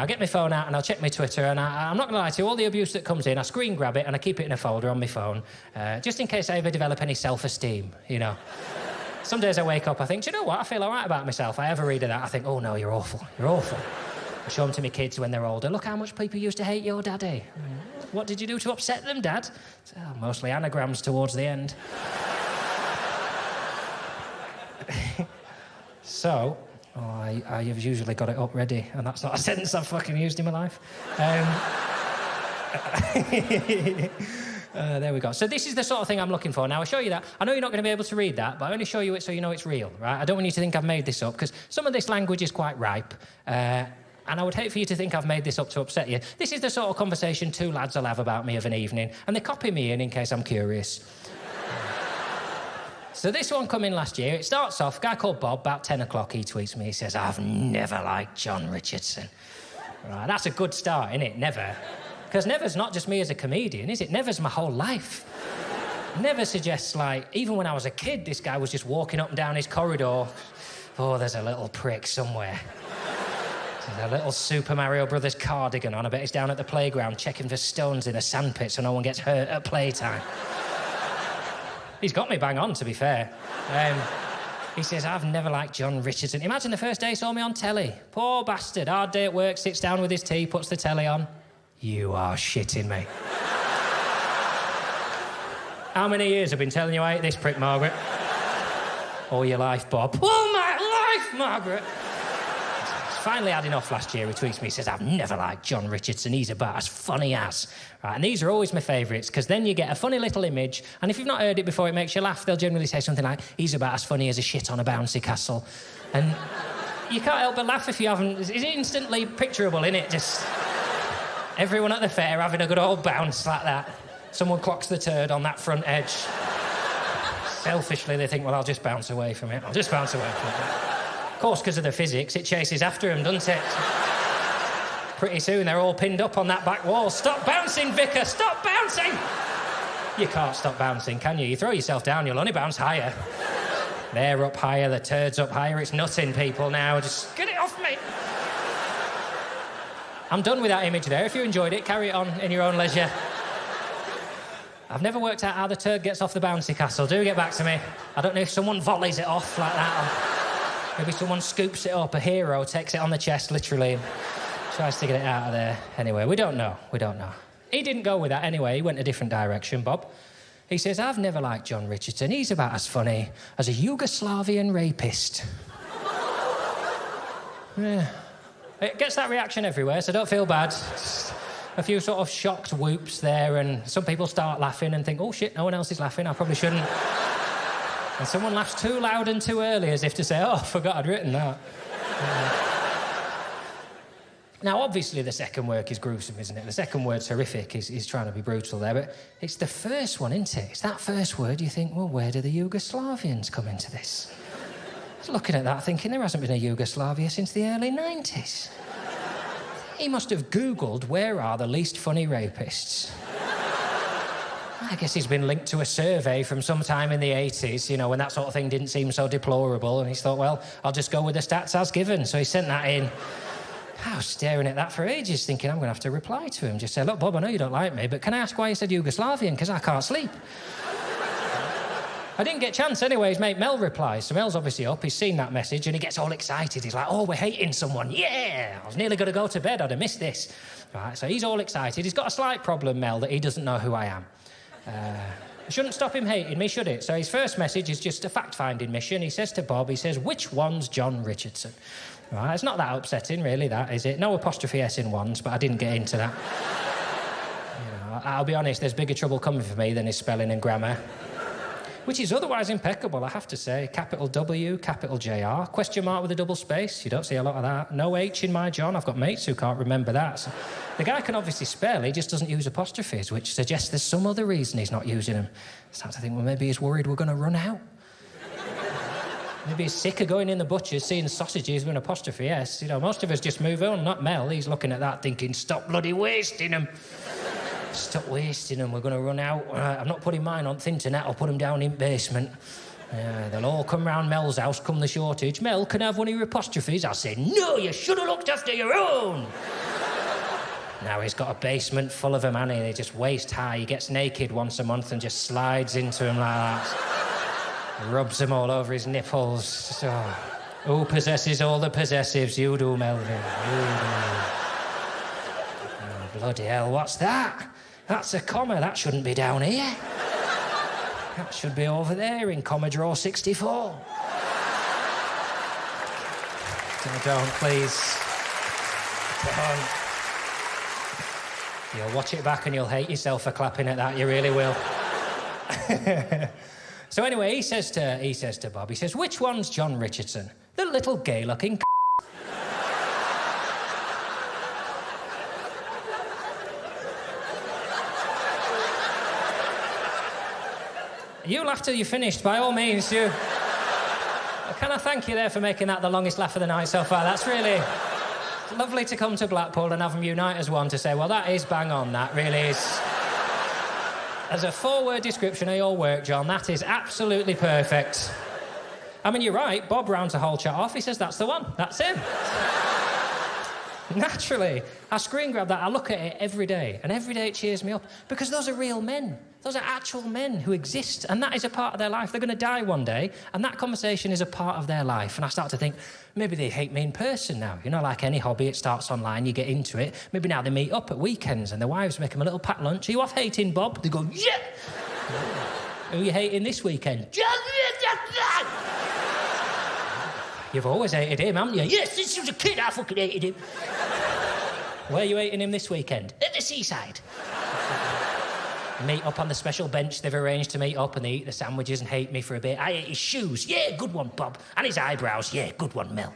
I'll get my phone out and I'll check my Twitter, and I'm not going to lie to you, all the abuse that comes in, I screen grab it and I keep it in a folder on my phone, just in case I ever develop any self-esteem, you know. Some days I wake up, I think, do you know what? I feel all right about myself. I have a read of that, I think, oh no, you're awful, you're awful. I show them to my kids when they're older. Look how much people used to hate your daddy. What did you do to upset them, Dad? Oh, mostly anagrams towards the end. So, I have usually got it up ready, and that's not a sentence I've fucking used in my life. There we go. So this is the sort of thing I'm looking for. Now, I'll show you that. I know you're not going to be able to read that, but I only show you it so you know it's real, right? I don't want you to think I've made this up, because some of this language is quite ripe, and I would hate for you to think I've made this up to upset you. This is the sort of conversation two lads will have about me of an evening, and they copy me in case I'm curious. So this one come in last year. It starts off, a guy called Bob, about 10 o'clock, he tweets me. He says, I've never liked Jon Richardson. Right, that's a good start, isn't it? Never. Because never's not just me as a comedian, is it? Never's my whole life. Never suggests, like, even when I was a kid, this guy was just walking up and down his corridor. Oh, there's a little prick somewhere. There's a little Super Mario Brothers cardigan on. I bet he's down at the playground checking for stones in a sandpit so no one gets hurt at playtime. He's got me bang on, to be fair. He says, I've never liked Jon Richardson. Imagine the first day he saw me on telly. Poor bastard, hard day at work, sits down with his tea, puts the telly on. You are shitting me. How many years I've been telling you I hate this prick, Margaret? All your life, Bob. All my life, Margaret! Finally had enough last year. He tweets me, he says, I've never liked Jon Richardson. He's about as funny as. Right, and these are always my favourites, because then you get a funny little image, and if you've not heard it before, it makes you laugh. They'll generally say something like, he's about as funny as a shit on a bouncy castle. And you can't help but laugh if you haven't. It's instantly picturable, innit? Just everyone at the fair having a good old bounce like that. Someone clocks the turd on that front edge. Selfishly, they think, well, I'll just bounce away from it. I'll just bounce away from it. Of course, because of the physics, it chases after him, doesn't it? Pretty soon, they're all pinned up on that back wall. Stop bouncing, Vicar! Stop bouncing! You can't stop bouncing, can you? You throw yourself down, you'll only bounce higher. They're up higher, the turd's up higher. It's nutting people now. Just get it off me. I'm done with that image there. If you enjoyed it, carry it on in your own leisure. I've never worked out how the turd gets off the bouncy castle. Do get back to me. I don't know if someone volleys it off like that. Maybe someone scoops it up, a hero takes it on the chest, literally, and tries to get it out of there. Anyway, we don't know. He didn't go with that anyway. He went a different direction, Bob. He says, I've never liked Jon Richardson. He's about as funny as a Yugoslavian rapist. Yeah. It gets that reaction everywhere, so don't feel bad. Just a few sort of shocked whoops there, and some people start laughing and think, oh, shit, no one else is laughing. I probably shouldn't. And someone laughs too loud and too early, as if to say, oh, I forgot I'd written that. Now, obviously, the second work is gruesome, isn't it? The second word's horrific. He's trying to be brutal there, but it's the first one, isn't it? It's that first word you think, well, where do the Yugoslavians come into this? I was looking at that thinking there hasn't been a Yugoslavia since the early 90s. He must have Googled, where are the least funny rapists? I guess he's been linked to a survey from sometime in the 80s, you know, when that sort of thing didn't seem so deplorable, and he's thought, well, I'll just go with the stats as given. So he sent that in. I was staring at that for ages, thinking I'm going to have to reply to him. Just say, look, Bob, I know you don't like me, but can I ask why you said Yugoslavian? Because I can't sleep. I didn't get a chance anyway. His mate Mel replies. So Mel's obviously up. He's seen that message and he gets all excited. He's like, oh, we're hating someone. Yeah! I was nearly going to go to bed. I'd have missed this. Right, so he's all excited. He's got a slight problem, Mel, that he doesn't know who I am. It shouldn't stop him hating me, should it? So his first message is just a fact-finding mission. He says to Bob, he says, which one's Jon Richardson? Right, it's not that upsetting, really, that, is it? No apostrophe S in ones, but I didn't get into that. You know, I'll be honest, there's bigger trouble coming for me than his spelling and grammar. Which is otherwise impeccable, I have to say. Capital W, capital JR, question mark with a double space. You don't see a lot of that. No H in my John. I've got mates who can't remember that. So the guy can obviously spell, he just doesn't use apostrophes, which suggests there's some other reason he's not using them. I start to think, well, maybe he's worried we're going to run out. Maybe he's sick of going in the butcher's, seeing sausages with an apostrophe S. You know, most of us just move on, not Mel. He's looking at that thinking, stop bloody wasting them. Stop wasting them, we're going to run out. I'm not putting mine on Thinternet, I'll put them down in basement. They'll all come round Mel's house come the shortage. Mel, can I have one of your apostrophes? I'll say, no, you should have looked after your own. Now he's got a basement full of them, and they're just waist high. He gets naked once a month and just slides into them like that. Rubs them all over his nipples. So, who possesses all the possessives? You do, Melvin. You do. Oh, bloody hell, what's that? That's a comma. That shouldn't be down here. That should be over there in Commodore 64. Don't, please. Don't. You'll watch it back and you'll hate yourself for clapping at that. You really will. So anyway, he says to Bob, he says, which one's Jon Richardson? The little gay-looking You'll after you're finished, by all means. You. Can I thank you there for making that the longest laugh of the night so far? That's really lovely to come to Blackpool and have them unite as one to say, well, that is bang on, that really is. As a 4-word description of your work, John, that is absolutely perfect. I mean, you're right, Bob rounds the whole chat off. He says, that's the one, that's him. Naturally, I screen grab that, I look at it every day, and every day it cheers me up, because those are real men. Those are actual men who exist, and that is a part of their life. They're going to die one day, and that conversation is a part of their life. And I start to think, maybe they hate me in person now. You know, like any hobby, it starts online, you get into it. Maybe now they meet up at weekends, and their wives make them a little packed lunch. Are you off hating, Bob? They go, yeah! Who are you hating this weekend? You've always hated him, haven't you? Yes, since he was a kid, I fucking hated him. Where are you hating him this weekend? At the seaside. Meet up on the special bench they've arranged to meet up, and they eat the sandwiches and hate me for a bit. I ate his shoes. Yeah, good one, Bob. And his eyebrows. Yeah, good one, Mel.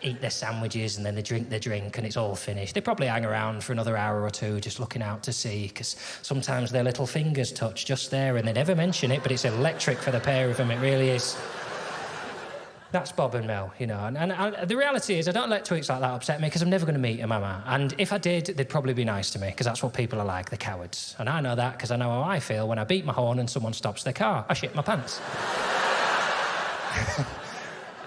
Eat their sandwiches, and then they drink their drink, and it's all finished. They probably hang around for another hour or two just looking out to sea, because sometimes their little fingers touch just there, and they never mention it, but it's electric for the pair of them. It really is. That's Bob and Mel, you know. And the reality is I don't let tweets like that upset me, because I'm never going to meet them, am I? And if I did, they'd probably be nice to me, because that's what people are like, the cowards. And I know that because I know how I feel when I beat my horn and someone stops their car. I shit my pants.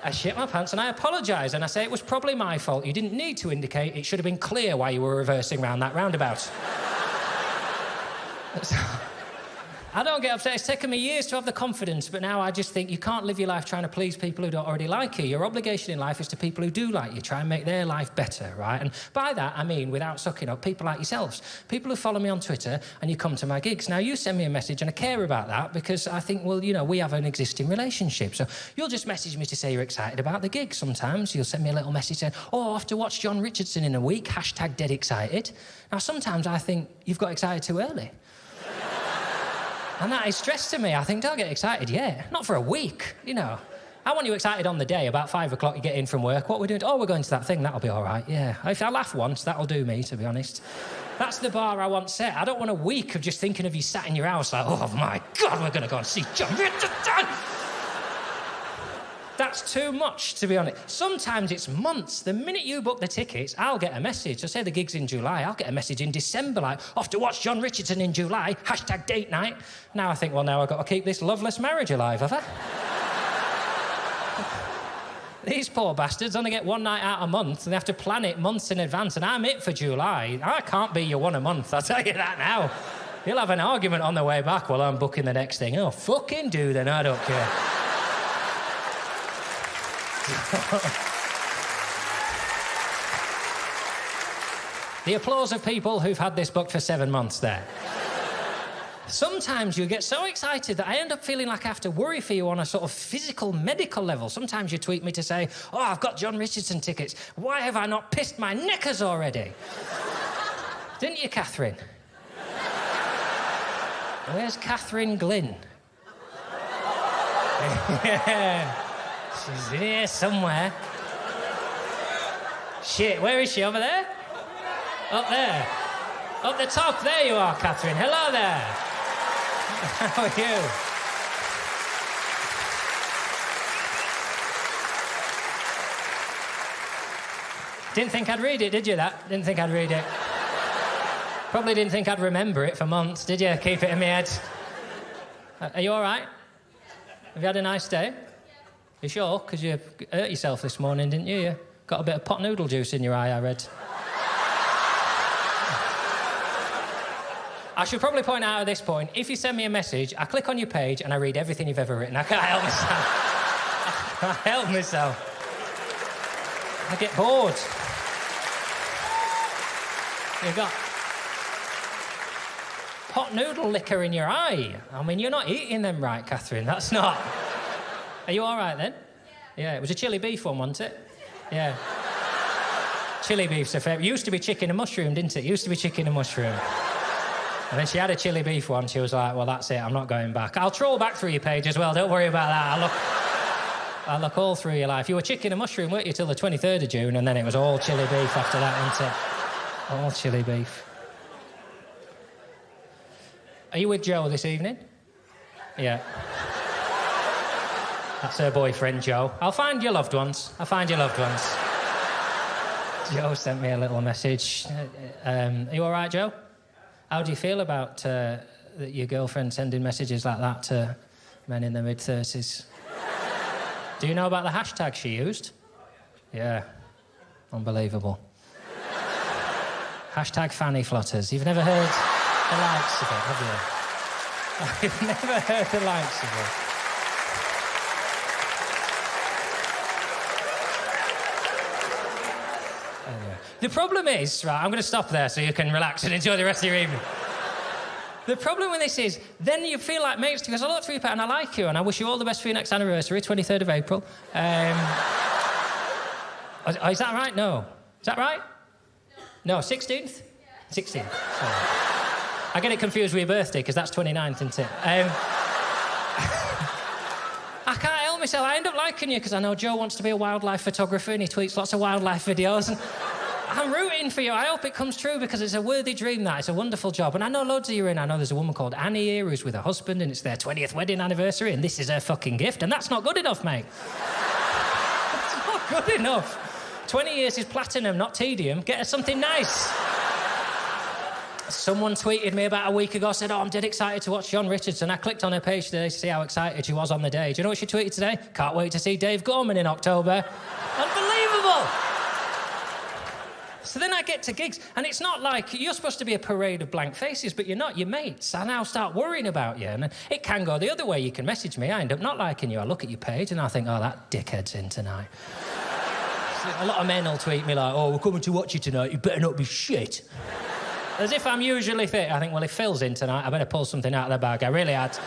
I shit my pants and I apologise, and I say it was probably my fault. You didn't need to indicate. It should have been clear why you were reversing round that roundabout. I don't get upset. It's taken me years to have the confidence, but now I just think you can't live your life trying to please people who don't already like you. Your obligation in life is to people who do like you. Try and make their life better, right? And by that, I mean, without sucking up, people like yourselves. People who follow me on Twitter and you come to my gigs. Now, you send me a message and I care about that because I think, well, you know, we have an existing relationship. So you'll just message me to say you're excited about the gig sometimes. You'll send me a little message saying, oh, I'll have to watch Jon Richardson in a week, #dead excited. Now, sometimes I think you've got excited too early. And that is stress to me. I think, don't get excited yet. Not for a week, you know. I want you excited on the day. About 5 o'clock, you get in from work. What we're doing? Oh, we're going to that thing. That'll be all right, yeah. If I laugh once, that'll do me, to be honest. That's the bar I want set. I don't want a week of just thinking of you sat in your house like, oh, my God, we're going to go and see Jon Richardson. That's too much, to be honest. Sometimes it's months. The minute you book the tickets, I'll get a message. I say the gig's in July. I'll get a message in December, like, off to watch Jon Richardson in July, #date night. Now I think, well, now I've got to keep this loveless marriage alive, have I? These poor bastards only get one night out a month, and they have to plan it months in advance, and I'm it for July. I can't be your one a month, I'll tell you that now. You'll have an argument on the way back while I'm booking the next thing. Oh, fucking do then, I don't care. The applause of people who've had this booked for 7 months there. Sometimes you get so excited that I end up feeling like I have to worry for you on a sort of physical, medical level. Sometimes you tweet me to say, oh, I've got Jon Richardson tickets. Why have I not pissed my knickers already? Didn't you, Catherine? Where's Catherine Glynn? Yeah. She's in here somewhere. Shit, where is she? Over there? Up there. Up the top. There you are, Catherine. Hello there. How are you? Didn't think I'd read it, did you, that? Didn't think I'd read it. Probably didn't think I'd remember it for months, did you? Keep it in my head. Are you all right? Have you had a nice day? You sure? Because you hurt yourself this morning, didn't you? You got a bit of pot noodle juice in your eye, I read. I should probably point out at this point, if you send me a message, I click on your page and I read everything you've ever written. I can't help myself. I can't help myself. I get bored. You've got pot noodle liquor in your eye. I mean, you're not eating them right, Catherine. That's not... Are you all right, then? Yeah, it was a chili beef one, wasn't it? Yeah. Chili beef's a favourite. It used to be chicken and mushroom, didn't it? It used to be chicken and mushroom. And then she had a chili beef one. She was like, well, that's it. I'm not going back. I'll troll back through your page as well. Don't worry about that. I'll look all through your life. You were chicken and mushroom, weren't you, till the 23rd of June, and then it was all chili beef after that, wasn't it? All chili beef. Are you with Jo this evening? Yeah. That's her boyfriend, Jo. I'll find your loved ones. Jo sent me a little message. Are you all right, Jo? How do you feel about your girlfriend sending messages like that to men in their mid-30s? Do you know about the hashtag she used? Yeah. Unbelievable. Hashtag fanny flutters. You've never heard the likes of it, have you? You've never heard the likes of it. Anyway. The problem is, right, I'm going to stop there so you can relax and enjoy the rest of your evening. The problem with this is, then you feel like mates because I look through you and I like you and I wish you all the best for your next anniversary, 23rd of April. Is that right? No. Is that right? No, 16th? 16th. Sorry. I get it confused with your birthday because that's 29th, isn't it? I can't help myself. I end up liking you because I know Jo wants to be a wildlife photographer and he tweets lots of wildlife videos. And I'm rooting for you. I hope it comes true because it's a worthy dream, that. It's a wonderful job. And I know loads of you are in. I know there's a woman called Annie here who's with her husband and it's their 20th wedding anniversary and this is her fucking gift. And that's not good enough, mate. It's not good enough. 20 years is platinum, not tedium. Get her something nice. Someone tweeted me about a week ago, said, I'm dead excited to watch Jon Richardson. I clicked on her page today to see how excited she was on the day. Do you know what she tweeted today? Can't wait to see Dave Gorman in October. Unbelievable! So then I get to gigs, and it's not like you're supposed to be a parade of blank faces, but you're not, you're mates. I now start worrying about you, and it can go the other way. You can message me, I end up not liking you. I look at your page, and I think, that dickhead's in tonight. A lot of men will tweet me like, we're coming to watch you tonight, you better not be shit. As if I'm usually fit. I think, well, if Phil's in tonight, I better pull something out of the bag. I really had.